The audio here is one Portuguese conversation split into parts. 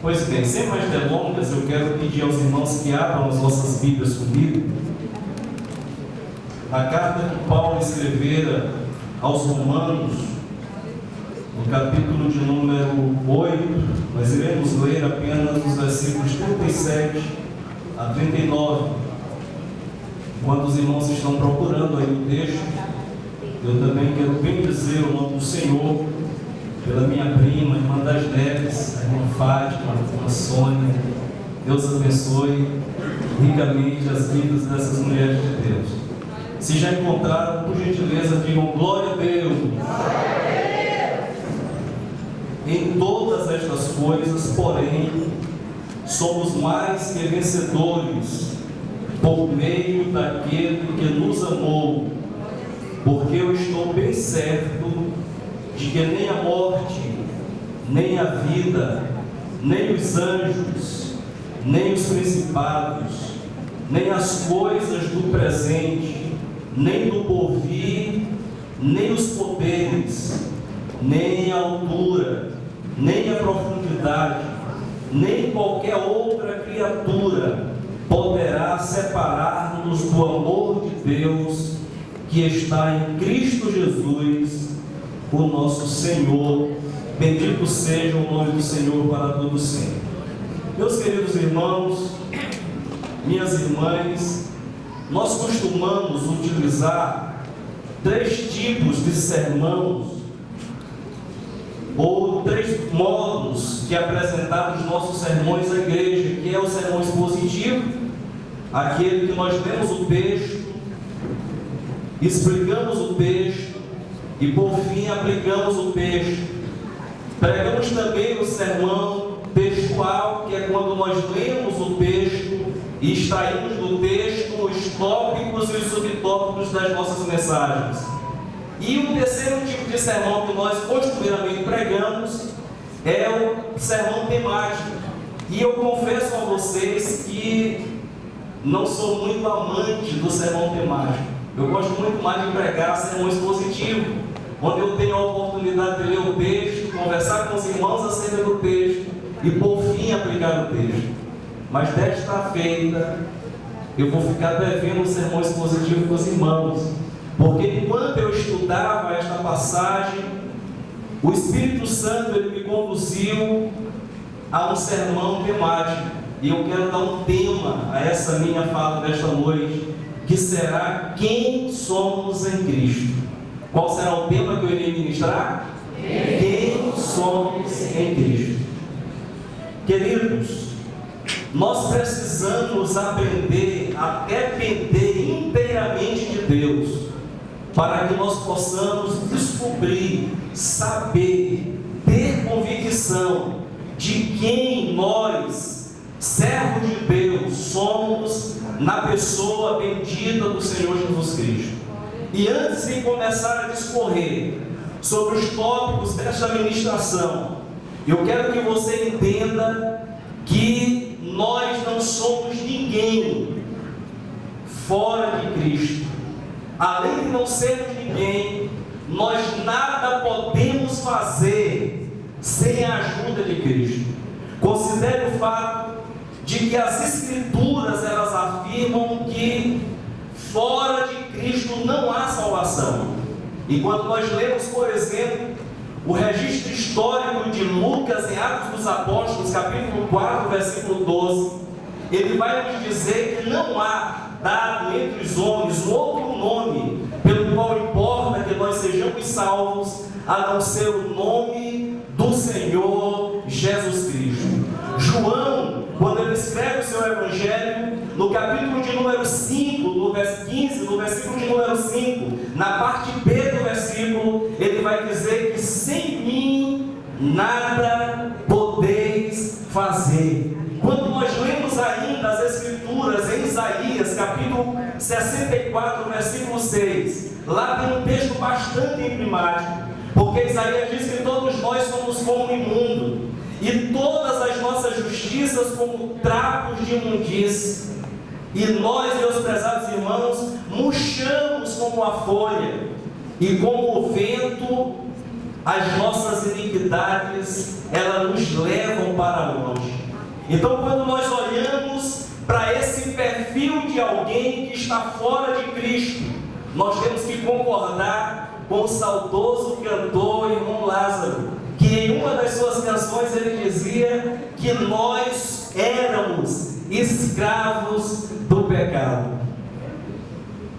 Pois bem, sem mais delongas, eu quero pedir aos irmãos que abram as nossas Bíblias comigo. A carta que Paulo escrevera aos Romanos, no capítulo de número 8, nós iremos ler apenas os versículos 37 a 39. Enquanto os irmãos estão procurando aí o texto, eu também quero bendizer o nome do Senhor pela minha prima, irmã das Neves, a irmã Fátima, a irmã Sônia. Deus abençoe ricamente as vidas dessas mulheres de Deus. Se já encontraram, por gentileza, digam glória a Deus. Em todas estas coisas, porém, somos mais que vencedores por meio daquele que nos amou, porque eu estou bem certo de que nem a morte, nem a vida, nem os anjos, nem os principados, nem as coisas do presente, nem do porvir, nem os poderes, nem a altura, nem a profundidade, nem qualquer outra criatura poderá separar-nos do amor de Deus que está em Cristo Jesus, o nosso Senhor. Bendito seja o nome do Senhor para todo sempre. Meus queridos irmãos, minhas irmãs, nós costumamos utilizar 3 tipos de sermãos, ou 3 modos de apresentar os nossos sermões à igreja, que é o sermão expositivo, aquele que nós lemos o texto, explicamos o texto e por fim aplicamos o texto. Pregamos também o sermão textual, que é quando nós lemos o texto e extraímos do texto os tópicos e os subtópicos das nossas mensagens. E o terceiro tipo de sermão que nós costumeiramente pregamos é o sermão temático. E eu confesso a vocês que não sou muito amante do sermão temático. Eu gosto muito mais de pregar sermão expositivo, onde eu tenho a oportunidade de ler o texto, conversar com os irmãos acerca do texto e por fim aplicar o texto. Mas desta feita eu vou ficar devendo um sermão expositivo com os irmãos, porque enquanto eu estudava esta passagem, o Espírito Santo ele me conduziu a um sermão temático, e eu quero dar um tema a essa minha fala desta noite, que será quem somos em Cristo. Qual será o tema que eu irei ministrar? Quem somos em Cristo. Queridos, nós precisamos aprender a depender inteiramente de Deus, para que nós possamos descobrir, saber, ter convicção de quem nós, servos de Deus, somos na pessoa bendita do Senhor Jesus Cristo. E antes de começar a discorrer sobre os tópicos desta ministração, eu quero que você entenda que nós não somos ninguém fora de Cristo. Além de não sermos ninguém, nós nada podemos fazer sem a ajuda de Cristo. Considere o fato de que as Escrituras elas afirmam que fora de Cristo não há salvação. E quando nós lemos, por exemplo, o registro histórico de Lucas em Atos dos Apóstolos, capítulo 4, versículo 12, ele vai nos dizer que não há dado entre os homens um outro nome pelo qual importa que nós sejamos salvos, a não ser o nome do Senhor Jesus Cristo. João, quando ele escreve o seu Evangelho, no capítulo de número 5, no verso 15, no versículo de número 5, na parte B do versículo, ele vai dizer que sem mim nada podeis fazer. Quando nós lemos ainda as Escrituras em Isaías, capítulo 64, versículo 6, lá tem um texto bastante emblemático, porque Isaías diz que todos nós somos como imundo, e todas as nossas justiças como trapos de imundície, e nós, meus prezados irmãos, murchamos como a folha, e como o vento as nossas iniquidades, elas nos levam para longe. Então, quando nós olhamos para esse perfil de alguém que está fora de Cristo, nós temos que concordar com o saudoso cantor irmão Lázaro, que em uma das suas canções ele dizia que nós éramos escravos do pecado.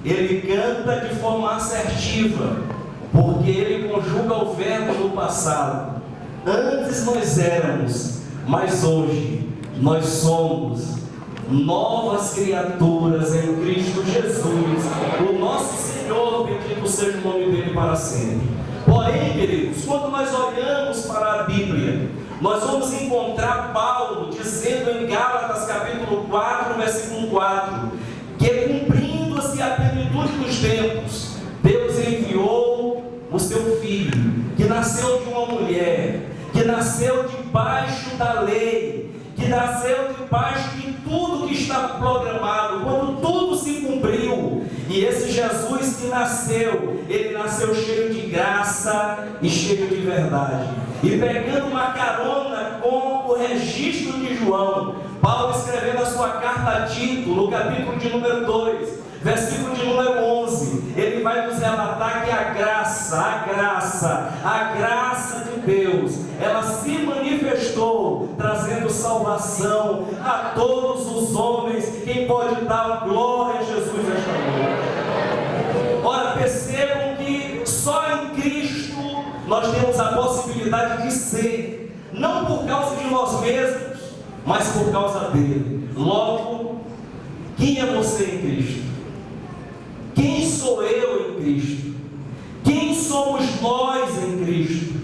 Ele canta de forma assertiva, porque ele conjuga o verbo no passado. Antes nós éramos, mas hoje nós somos novas criaturas em Cristo Jesus, o nosso Senhor, bendito seja o nome dele para sempre. Porém, queridos, quando nós olhamos para a Bíblia, nós vamos encontrar Paulo dizendo em Gálatas capítulo 4, versículo 4, que cumprindo-se a plenitude dos tempos, Deus enviou o seu Filho, que nasceu de uma mulher, que nasceu debaixo da lei, que nasceu debaixo de tudo que está programado, quando tudo se cumpriu. E esse Jesus que nasceu, ele nasceu cheio de graça e cheio de verdade. E pegando uma carona com o registro de João, Paulo escrevendo a sua carta a Tito, no capítulo de número 2, versículo de número 11, ele vai nos relatar que a graça de Deus, ela se manifestou, trazendo salvação a todos os homens. Quem pode dar glória a Jesus nesta noite? Ora, percebam que só em Cristo nós temos a possibilidade de ser, não por causa de nós mesmos, mas por causa dele. Logo, quem é você em Cristo? Quem sou eu em Cristo? Quem somos nós em Cristo?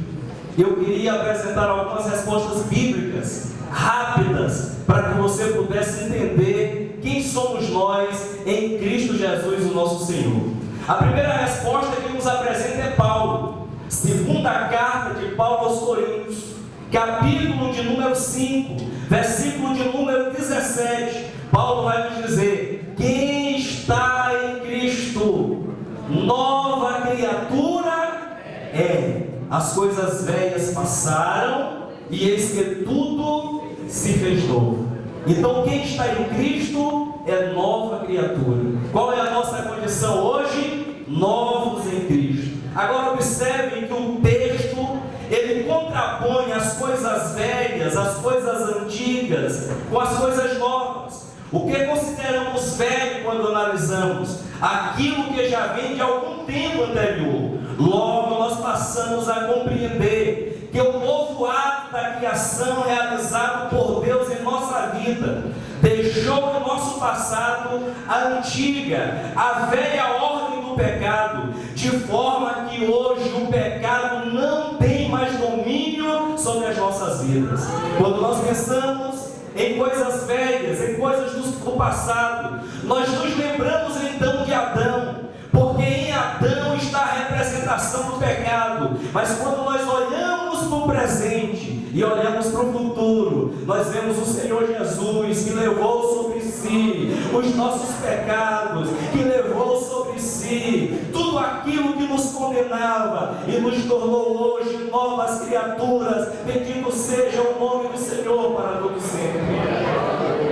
Eu queria apresentar algumas respostas bíblicas, rápidas, para que você pudesse entender quem somos nós em Cristo Jesus, o nosso Senhor. A primeira resposta que nos apresenta é Paulo, segunda carta de Paulo aos Coríntios, capítulo de número 5, versículo de número 17. Paulo vai nos dizer: quem está em Cristo, nova criatura é. As coisas velhas passaram e eis que tudo se fez novo. Então quem está em Cristo é nova criatura. Qual é a nossa condição hoje? Novos em Cristo. Agora observem que o texto, ele contrapõe as coisas velhas, as coisas antigas, com as coisas novas. O que consideramos velho quando analisamos? Aquilo que já vem de algum tempo anterior. Logo nós passamos a compreender que o novo ato da criação realizado por Deus em nossa vida deixou no nosso passado a antiga, a velha ordem do pecado, de forma que hoje o pecado não tem mais domínio sobre as nossas vidas. Quando nós pensamos em coisas velhas, em coisas do passado, nós nos lembramos então de Adão, porque em Adão está a representação do pecado. Mas quando nós olhamos para o presente e olhamos para o futuro, nós vemos o Senhor Jesus, que levou sobre si os nossos pecados, que levou sobre si tudo aquilo que nos condenava e nos tornou hoje novas criaturas. Bendito seja o nome do Senhor para todo sempre.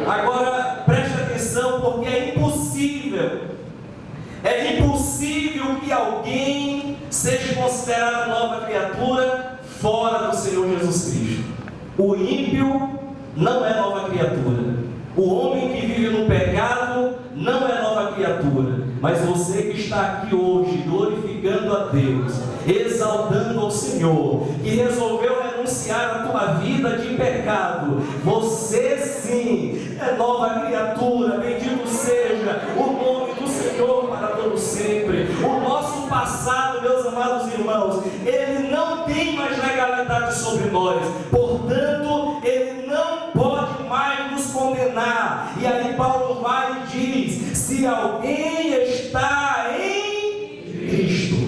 Agora preste atenção, porque é impossível que alguém seja considerado nova criatura fora do Senhor Jesus Cristo. O ímpio não é nova criatura. O homem que vive no pecado não é nova criatura. Mas você que está aqui hoje glorificando a Deus, exaltando ao Senhor, que resolveu renunciar a tua vida de pecado, você sim é nova criatura. Bendito seja o nome do Senhor para todo sempre. O nosso passado, meus amados irmãos, ele não tem mais legalidade sobre nós, portanto ele não pode mais nos condenar. E aí Paulo vai e diz: se alguém está em Cristo.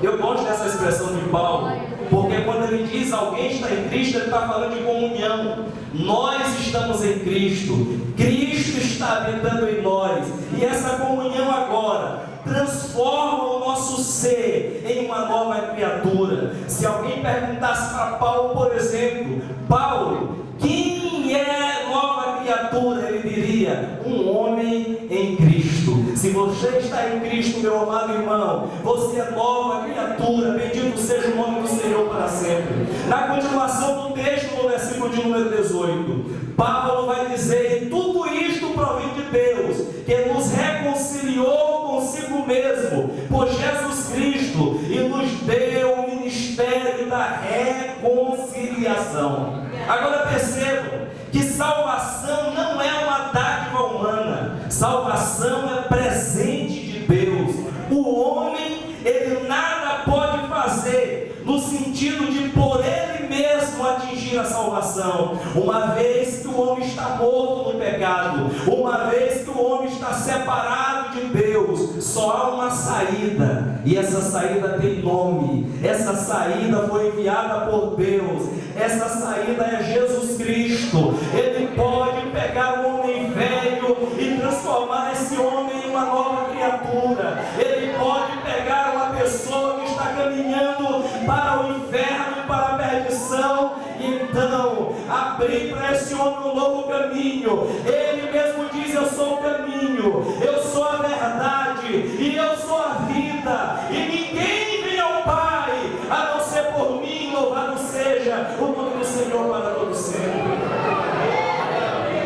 Eu gosto dessa expressão de Paulo, porque quando ele diz alguém está em Cristo, ele está falando de comunhão. Nós estamos em Cristo, Cristo está habitando em nós, e essa comunhão agora transforma o nosso ser em uma nova criatura. Se alguém perguntasse para Paulo, por exemplo, Paulo, quem é nova criatura? Ele diria, um homem em Cristo. Se você está em Cristo, meu amado irmão, você é nova criatura, bendito seja o nome do Senhor para sempre. Na continuação do texto, no versículo de número 18, Paulo vai dizer, e tudo isto provém de Deus, que nos reconciliou consigo mesmo, por Jesus Cristo, e nos deu o ministério da reconciliação. Agora percebam que salvação não é uma dádiva humana, salvação é presente de Deus. O homem, ele nada pode fazer no sentido de por ele mesmo atingir a salvação, uma vez que o homem está morto no pecado, uma vez que o homem está separado de Deus, só há uma saída, e essa saída tem nome, essa saída foi enviada por Deus, essa saída é Jesus Cristo. Ele pode pegar um homem velho e transformar esse homem em uma nova criatura. Ele pode pegar uma pessoa que está caminhando para o inferno e para a perdição, e então abrir para esse homem um novo caminho. Ele mesmo diz, eu sou o caminho, eu sou a verdade e eu sou a vida, e ninguém vem ao Pai a não ser por mim. Louvado seja o nome do Senhor para todo sempre.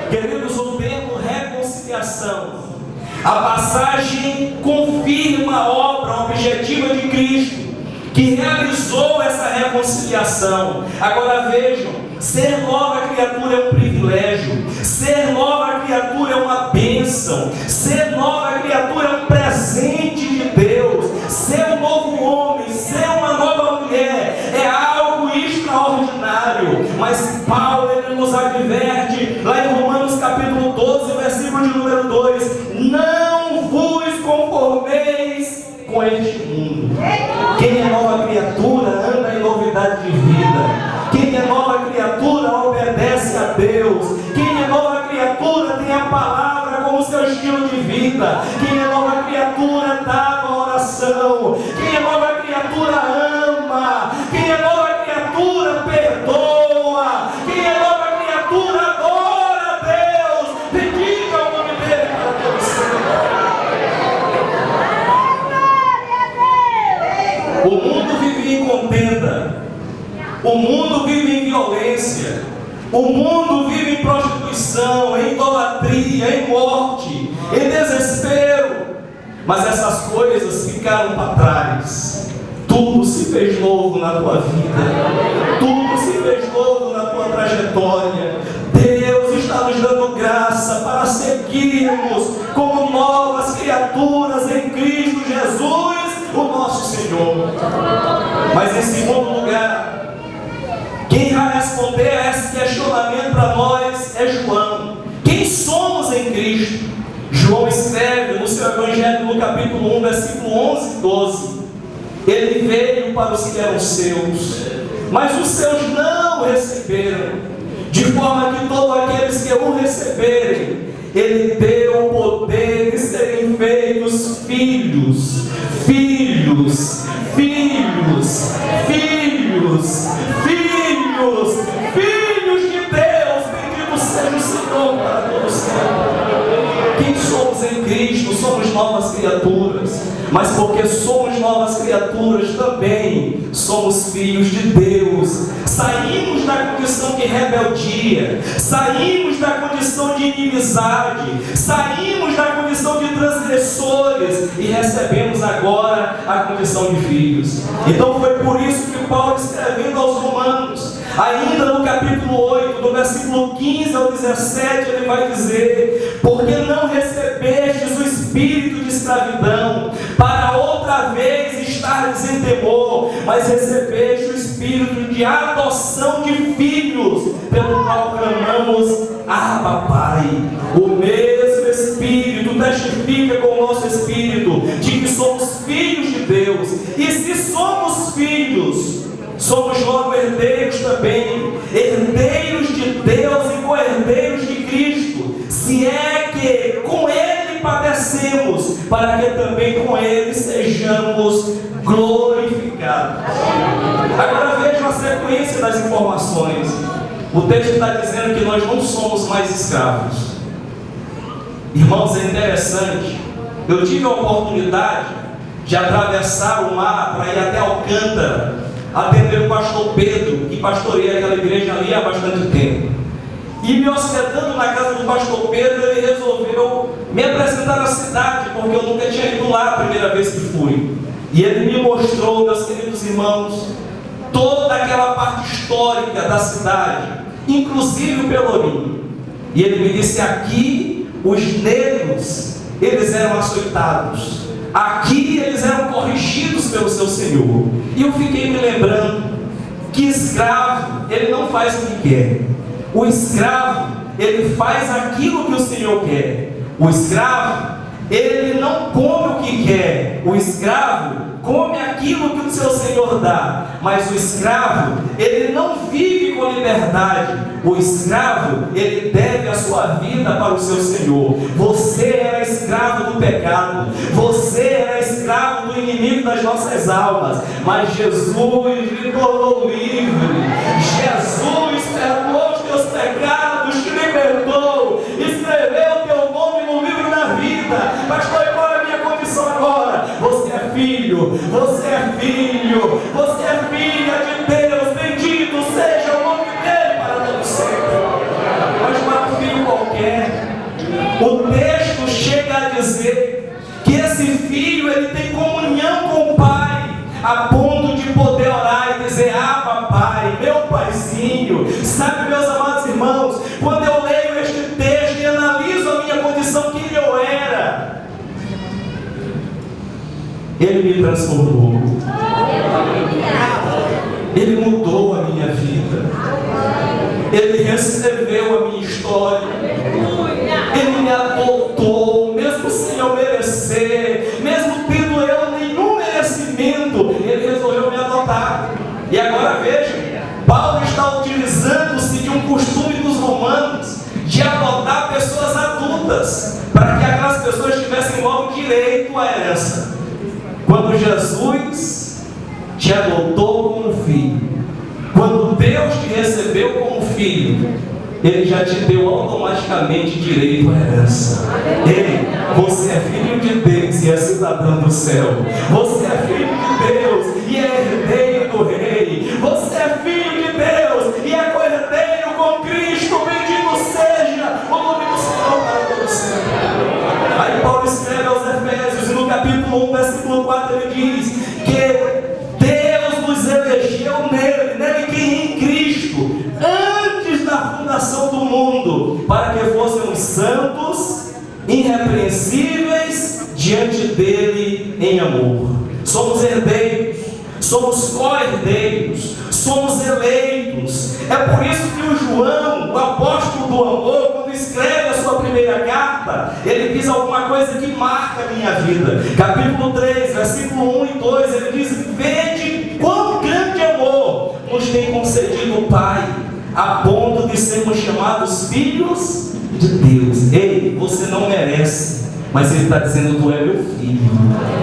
Queridos, o termo reconciliação, a passagem confirma a obra objetiva de Cristo, que realizou essa reconciliação. Agora vejam, ser nova criatura é um privilégio, ser nova criatura é uma bênção, ser nova criatura é um presente de Deus, ser um novo homem, ser uma nova mulher, é algo extraordinário. Mas Paulo, ele nos adverte, lá em Romanos capítulo 12, versículo de número 2, não vos conformeis com este mundo. Quem é nova criatura anda em novidade de vida. Quem é nova criatura obedece a Deus. Quem é nova criatura tem a palavra como seu estilo de vida. Quem é nova criatura dá uma oração. Quem é nova criatura ama. Quem é nova criatura perdoa. Quem é nova criatura adora a Deus. Bendiga o nome dele para todos sempre. O mundo vive em contenda. O mundo vive em violência. O mundo vive em prostituição, em idolatria, em morte, em desespero. Mas essas coisas ficaram para trás. Tudo se fez novo na tua vida. Tudo se fez novo na tua trajetória. Deus está nos dando graça para seguirmos como novas criaturas em Cristo Jesus, o nosso Senhor. Mas em segundo lugar, quem vai responder a esse questionamento para nós é João. Quem somos em Cristo? João escreve no seu Evangelho, no capítulo 1, versículo 11 e 12. Ele veio para os que eram seus, mas os seus não receberam. De forma que todos aqueles que o receberem, ele deu o poder de serem feitos filhos, filhos, filhos, filhos, filhos, filhos de Deus. Bendito seja o Senhor para todos sempre. Quem somos em Cristo? Somos novas criaturas. Mas porque somos novas criaturas, também somos filhos de Deus. Saímos da condição de rebeldia, saímos da condição de inimizade, saímos da condição de transgressores e recebemos agora a condição de filhos. Então foi por isso que Paulo, escrevendo aos Romanos, ainda no capítulo 8, do versículo 15 ao 17, ele vai dizer: porque não recebestes o espírito de escravidão, para outra vez estardes em temor, mas recebeste o espírito de adoção de filhos, pelo qual clamamos: Abba, Pai. O mesmo Espírito testifica com o nosso espírito de que somos filhos de Deus. E se somos filhos, somos logo herdeiros também, herdeiros de Deus e co-herdeiros de Cristo, se é que com Ele padecemos, para que também com Ele sejamos glorificados. Agora das informações, o texto está dizendo que nós não somos mais escravos. Irmãos, é interessante. Eu tive a oportunidade de atravessar o mar para ir até Alcântara, atender o pastor Pedro, que pastoreia aquela igreja ali há bastante tempo. E me hospedando na casa do pastor Pedro, ele resolveu me apresentar na cidade, porque eu nunca tinha ido lá a primeira vez que fui. E ele me mostrou, meus queridos irmãos, toda aquela parte histórica da cidade, inclusive o Pelourinho. E ele me disse: aqui os negros, eles eram açoitados, aqui eles eram corrigidos pelo seu Senhor. E eu fiquei me lembrando que escravo, ele não faz o que quer. O escravo, ele faz aquilo que o Senhor quer. O escravo, ele não come o que quer. O escravo come aquilo que o seu Senhor dá. Mas o escravo, ele não vive com liberdade. O escravo, ele deve a sua vida para o seu Senhor. Você era escravo do pecado, você era escravo do inimigo das nossas almas, mas Jesus lhe tornou livre. Jesus perdoou os teus pecados, te libertou, escreveu o teu nome no livro da vida. Pastor, qual é a minha condição agora? Você é filho, você é filho, você é filha de Deus. Bendito seja o nome dele para todo sempre. Mas não é um filho qualquer. O texto chega a dizer que esse filho, ele tem comunhão com o Pai, a ponto de poder orar e dizer: ah, papai, meu paizinho. Sabe, meus amados irmãos, quando eu leio este texto e analiso a minha condição, quem eu era, ele me transformou, ele mudou a minha vida, ele reescreveu a minha história, ele me adotou, mesmo sem eu merecer, mesmo tendo eu nenhum merecimento, ele resolveu me adotar. E agora veja, Paulo está utilizando-se de um costume dos romanos de adotar pessoas adultas, para que aquelas pessoas tivessem logo direito à herança. Quando Jesus te adotou como filho, quando Deus te recebeu como filho, Ele já te deu automaticamente direito à herança. Ei, você é filho de Deus e é cidadão do céu. Você é filho de Deus e é herdeiro do Rei. Você é filho de Deus e é co-herdeiro com Cristo. Bendito seja o nome do Senhor para todo sempre. Aí Paulo escreve aos Efésios, e no capítulo 1, versículo 4, ele diz que Deus nos elegeu nele que em Cristo, antes da fundação do mundo, para que fôssemos santos, irrepreensíveis diante dele em amor. Somos herdeiros, somos co-herdeiros, somos eleitos. É por isso que o João, o apóstolo do amor, quando escreve a sua primeira carta, ele diz alguma coisa que marca a minha vida. Capítulo 3, versículo 1 e 2, ele diz: vede quão grande amor nos tem concedido o Pai, a ponto de sermos chamados filhos de Deus. Ei, você não merece, mas Ele está dizendo: tu é meu filho.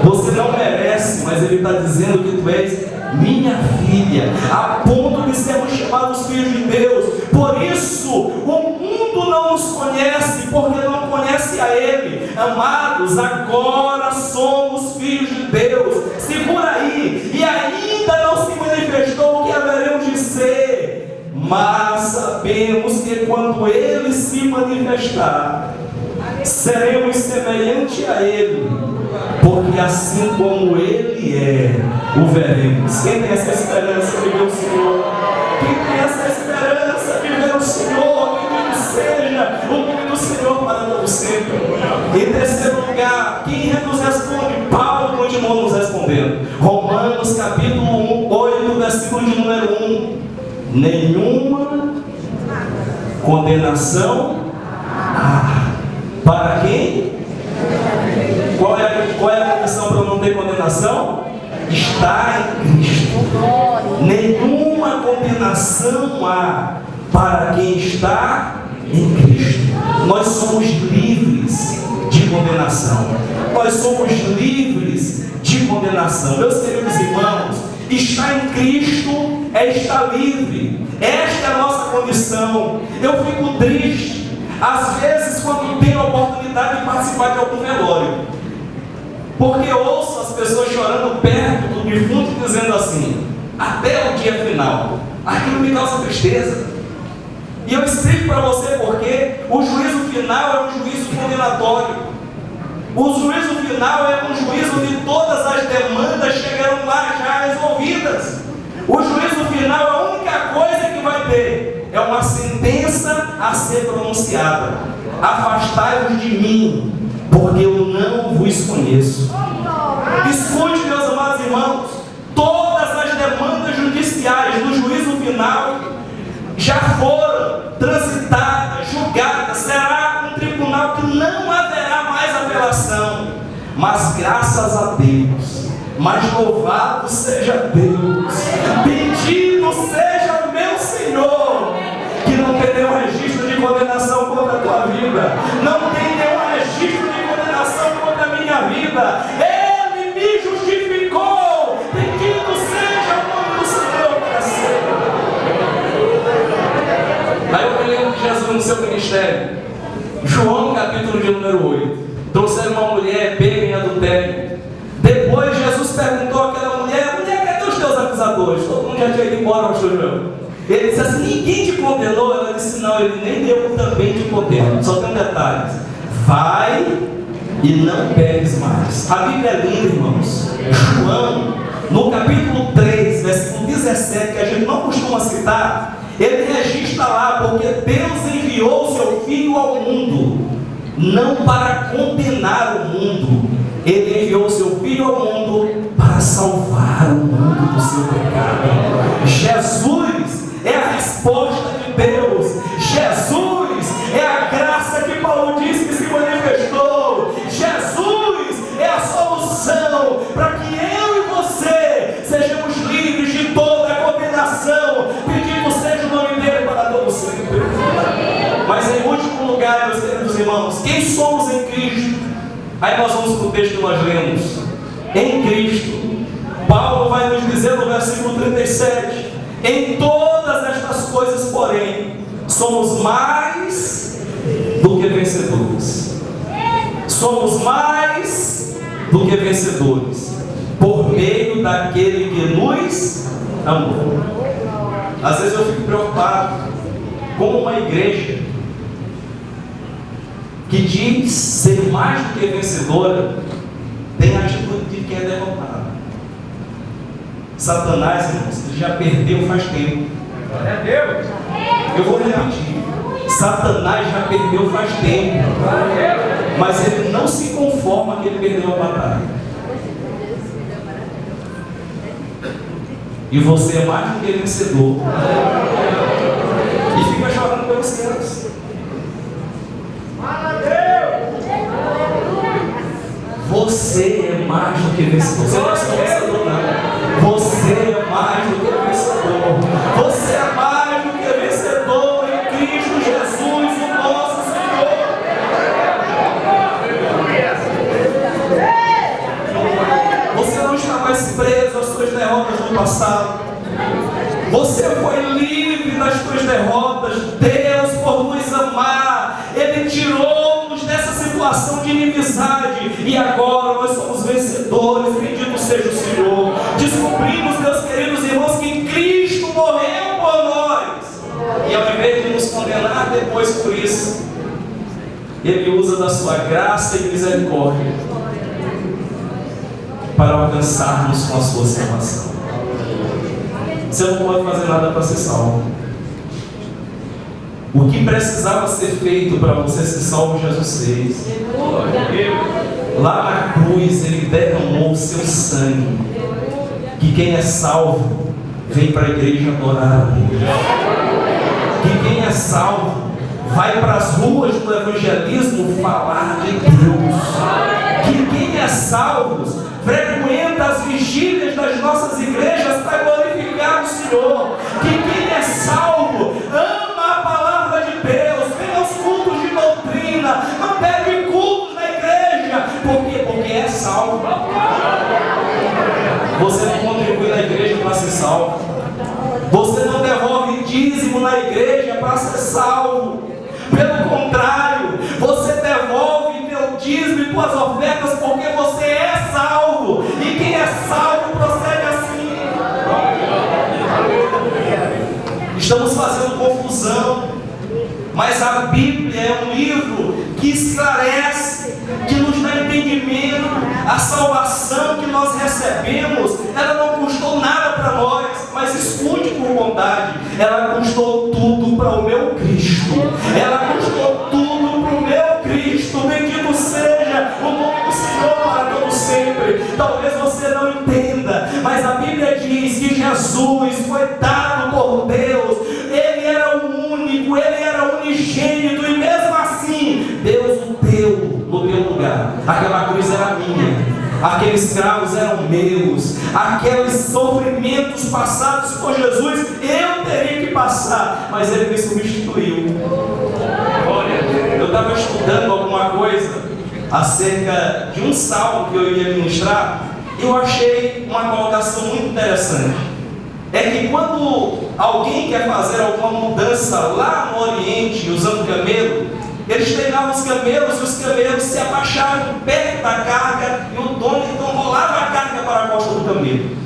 Você não merece, mas Ele está dizendo que tu és minha filha, a ponto de sermos chamados filhos de Deus. Por isso o mundo não nos conhece, porque não conhece a Ele. Amados, agora somos filhos de Deus. Segura aí. E ainda não se manifestou o que haveremos de ser, mas sabemos que quando Ele se manifestar, seremos semelhante a Ele, porque assim como Ele é, o veremos. Quem tem essa esperança de ver o Senhor? Quem tem essa esperança de ver o Senhor? Bendito seja o nome do Senhor para todo sempre. Em terceiro lugar, quem nos responde? Paulo continuou nos respondendo. Romanos capítulo 8, versículo de número 1. Nenhuma condenação para quem? Qual é a condição para não ter condenação? Está em Cristo. Nenhuma condenação há para quem está em Cristo. Nós somos livres de condenação. Nós somos livres de condenação. Meus queridos irmãos, estar em Cristo é estar livre. Esta é a nossa condição. Eu fico triste, às vezes, quando tenho a oportunidade de participar de algum velório, porque ouço as pessoas chorando perto do defunto, dizendo assim: até o dia final. Aquilo me causa tristeza. E eu explico para você porque o juízo final é um juízo condenatório. O juízo final é um juízo onde todas as demandas chegarão lá já resolvidas. O juízo final, a única coisa que vai ter é uma sentença a ser pronunciada: afastai-vos de mim, porque eu não vos conheço. Escute, meus amados irmãos, todas as demandas judiciais do juízo final já foram transitadas, julgadas. Será um tribunal que não haverá mais apelação. Mas graças a Deus, mas louvado seja Deus, bendito seja o meu Senhor, que não tem nenhum registro de condenação contra a tua vida, não tem nenhum registro de condenação contra a minha vida. Ele me justificou. Bendito seja o nome do Senhor para sempre. Aí eu me lembro de Jesus no seu ministério, João capítulo de número 8. Trouxeram uma mulher pega em adultério. Depois Jesus perguntou àquela mulher: mulher, cadê os teus acusadores? Todo mundo já tinha ido embora, pastor João. Ele disse assim: ninguém te condenou? Ela disse: não, ele nem eu também te condeno. Só tem um detalhe: vai e não peques mais. A Bíblia é linda, irmãos. João, no capítulo 3, versículo 17, que a gente não costuma citar, ele registra lá: porque Deus enviou o seu Filho ao mundo, não para condenar o mundo. Ele enviou o seu Filho ao mundo para salvar o mundo do seu pecado. Jesus é a resposta de Deus. Jesus é a graça que Paulo disse que se manifestou. Jesus é a solução para que eu e você sejamos livres de toda a condenação. Bendito seja o nome dele para todo sempre. Mas em último lugar, meus queridos irmãos, quem somos em Cristo? Aí nós vamos para o texto que nós lemos. Em Cristo, Paulo vai nos dizer no versículo 37: em todas estas coisas, porém, somos mais do que vencedores. Somos mais do que vencedores, por meio daquele que nos amou. Às vezes eu fico preocupado com uma igreja que diz ser mais do que vencedora, tem a atitude de quem é derrotado. Satanás, irmãos, ele já perdeu faz tempo. Eu vou repetir: Satanás já perdeu faz tempo, mas ele não se conforma que ele perdeu a batalha. E você é mais do que vencedor, e fica chorando pelos céus. Você é mais do que vencedor. Você não é só vencedor, não. Você é mais do que vencedor. Você é mais do que vencedor em Cristo Jesus, o nosso Senhor. Você não está mais preso às suas derrotas do passado. Você foi livre das suas derrotas. Deus, por nos amar, Ele tirou-nos dessa situação de inimizade, e agora nós somos vencedores. Bendito seja o Senhor. Descobrimos, meus queridos irmãos, que Cristo morreu por nós, e ao invés de nos condenar depois por isso, Ele usa da sua graça e misericórdia para alcançarmos com a sua salvação. Você não pode fazer nada para ser salvo. O que precisava ser feito para você ser salvo, Jesus fez. Lá na cruz, Ele derramou o seu sangue. Que quem é salvo vem para a igreja adorar a Deus. Que quem é salvo vai para as ruas do evangelismo falar de Deus. Que quem é salvo frequenta as vigílias das nossas igrejas para glorificar o Senhor. Que quem é salvo ama a palavra de Deus, vem aos cultos de doutrina, não perde cultos na igreja. Por quê? Porque é salvo. Você não contribui na igreja para ser salvo. salvo. Pelo contrário, você devolve teu dízimo e tuas ofertas porque você é salvo. E quem é salvo procede assim. Estamos fazendo confusão, mas a Bíblia é um livro que esclarece, que nos dá entendimento. A salvação que nós recebemos, ela não custou nada para nós, mas escute por bondade, ela custou tudo para o meu Cristo. Ela custou tudo para o meu Cristo. Bendito seja o nome do Senhor para todo sempre. Talvez você não entenda, mas a Bíblia diz que Jesus foi dado por Deus. Ele era o único, ele era unigênito, e mesmo assim Deus o deu no teu lugar. Aquela cruz era minha, aqueles cravos eram meus, aqueles sofrimentos passados por Jesus eu teria que passar, mas ele me substituiu. Olha, eu estava estudando alguma coisa acerca de um salmo que eu ia ministrar. Eu achei uma colocação muito interessante. É que quando alguém quer fazer alguma mudança lá no Oriente usando camelo, eles treinavam os camelos e os camelos se abaixavam perto da carga e o dono então rolava a carga para a costa do camelo.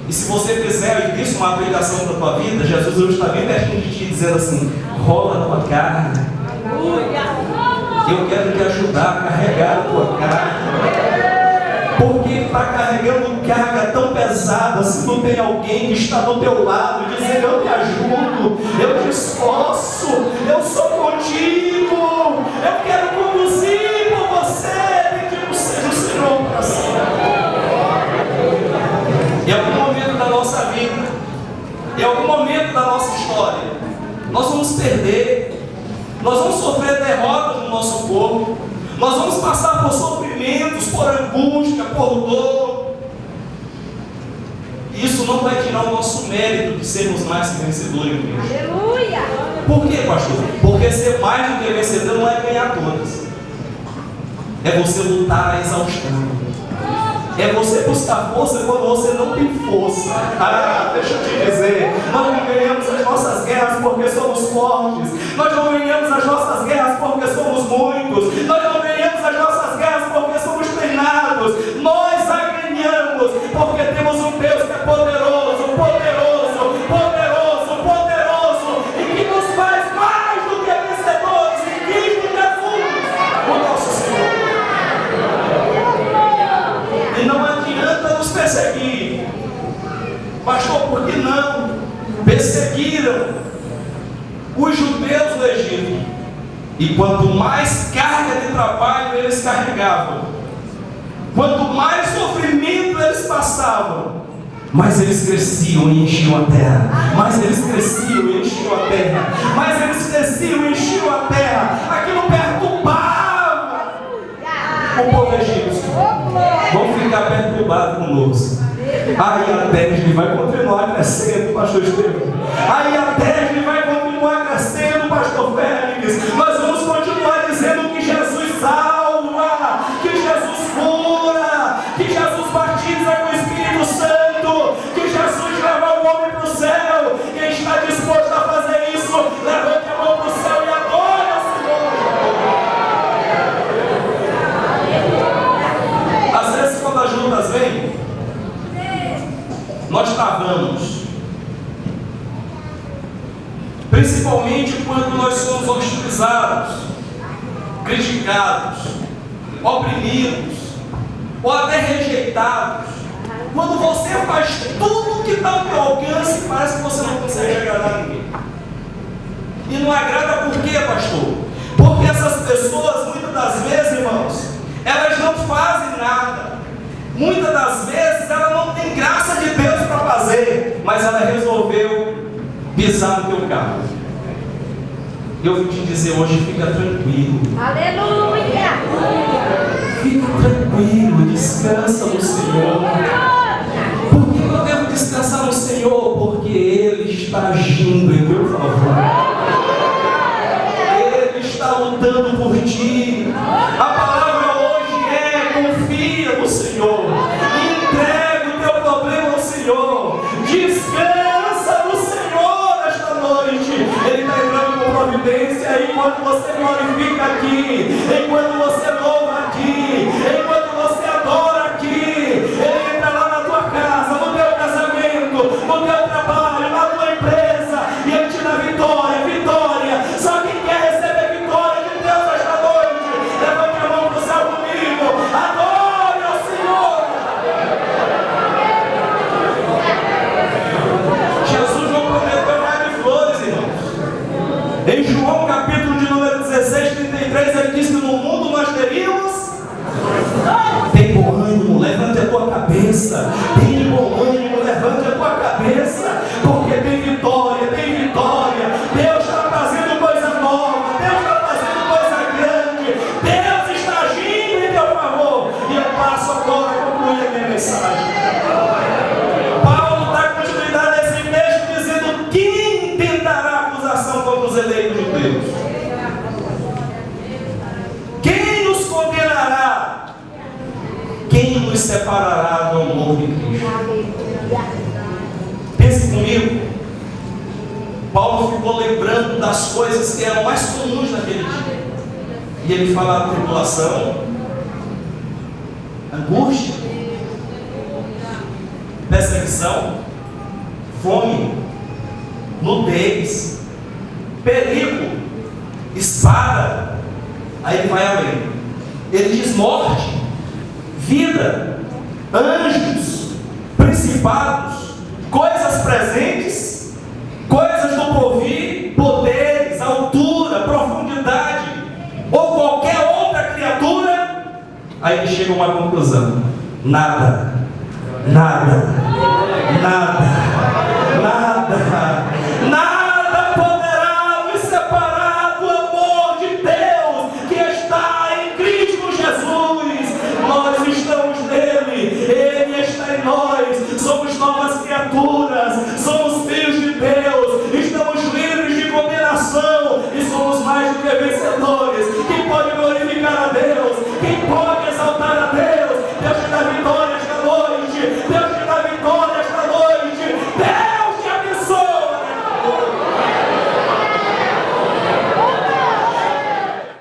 E se você fizer isso uma aplicação para a tua vida, Jesus hoje está bem pertinho de ti dizendo assim: rola a tua carga, eu quero te ajudar a carregar a tua carga. Por que está carregando carga tão pesada se não tem alguém que está do teu lado dizendo: eu te ajudo, eu te esforço, eu sou contigo, eu quero conduzir por você. Bendito seja o Senhor para sempre. Em algum momento da nossa vida, em algum momento da nossa história, nós vamos perder, nós vamos sofrer derrotas no nosso corpo, nós vamos passar por sofrimentos, por angústia, por dor. Isso não vai tirar o nosso mérito de sermos mais que vencedores em Cristo. Aleluia! Por quê, pastor? Porque ser mais do que vencedor não é ganhar todas. É você lutar a exaustão. É você buscar força quando você não tem força. Ah, deixa eu te dizer, nós não ganhamos as nossas guerras porque somos fortes. Nós não ganhamos as nossas guerras porque somos muitos. Nós não ganhamos as nossas guerras porque somos treinados. Nós a ganhamos porque temos um Deus que é poderoso, poderoso, poderoso, poderoso, e que nos faz mais do que vencedores em Cristo Jesus, o nosso Senhor. E não adianta nos perseguir. Pastor, por que não? Perseguiram os judeus do Egito. E quanto mais carga de trabalho eles carregavam, quanto mais sofrimento eles passavam, mais eles cresciam e enchiam a terra. Mais eles cresciam e enchiam a terra. Mais eles cresciam e enchiam a terra. Aquilo perturbava o povo egípcio. Vão ficar perturbados conosco. Aí a terra vai continuar crescendo, pastor Estevam. Aí a terra vai continuar crescendo, pastor Félix. Nós vamos continuar dizendo que Jesus salva, que Jesus cura, que Jesus batiza com o Espírito Santo, que Jesus leva o homem para o céu. Quem está disposto a fazer isso, levante a mão para o céu e adore ao Senhor. Às vezes quando as lutas vêm, nós travamos. Principalmente quando nós somos hostilizados, criticados, oprimidos, ou até rejeitados. Quando você faz tudo que está ao teu alcance, parece que você não consegue agradar ninguém. E não agrada por quê, pastor? Porque essas pessoas, muitas das vezes, irmãos, elas não fazem nada. Muitas das vezes ela não tem graça de Deus para fazer, mas ela resolveu pisar no teu carro. Eu vou te dizer hoje, fica tranquilo. Aleluia! Fica tranquilo, descansa no Senhor. Por que eu devo descansar no Senhor? Porque Ele está agindo em teu favor. Ele está lutando por ti. A palavra hoje é: confia no Senhor. Entrega o teu problema ao Senhor. Descansa no Senhor esta noite. Ele está entrando com providência. enquanto você glorifica aqui, enquanto você louva aqui, enquanto você adora aqui, Ele entra lá na tua casa, no teu casamento, no teu trabalho, na tua empresa, e Ele te dá vitória, vitória. Só quem quer receber vitória de Deus esta noite, levante a mão para o céu comigo, adore ao Senhor. Jesus não prometeu nada de flores, irmãos. Em João capítulo de número 16, 33, ele diz que no mundo nós teríamos. Tem bom ânimo, levante a tua cabeça. Tem bom ânimo, levante a tua cabeça. Porque tem vitória, tem vitória. Deus está fazendo coisa nova, Deus está fazendo coisa grande, Deus está agindo em teu favor. E eu passo agora a concluir a minha mensagem. Paulo dá continuidade a esse texto dizendo: quem tentará acusação contra os eleitos de Deus? Quem nos condenará? Quem nos separará do amor de Cristo? Pense comigo. Paulo ficou lembrando das coisas que eram mais comuns naquele dia. E ele fala da tribulação, angústia, perseguição, fome, nudez, perigo, espada. Aí ele vai além. Ele diz morte, vida, anjos, principados, coisas presentes, coisas do porvir, poderes, altura, profundidade, ou qualquer outra criatura. Aí ele chega a uma conclusão: nada, nada, nada, nada, nada poderá nos separar do amor de Deus que está em Cristo Jesus. Nós estamos nele, Ele está em nós, somos novas criaturas.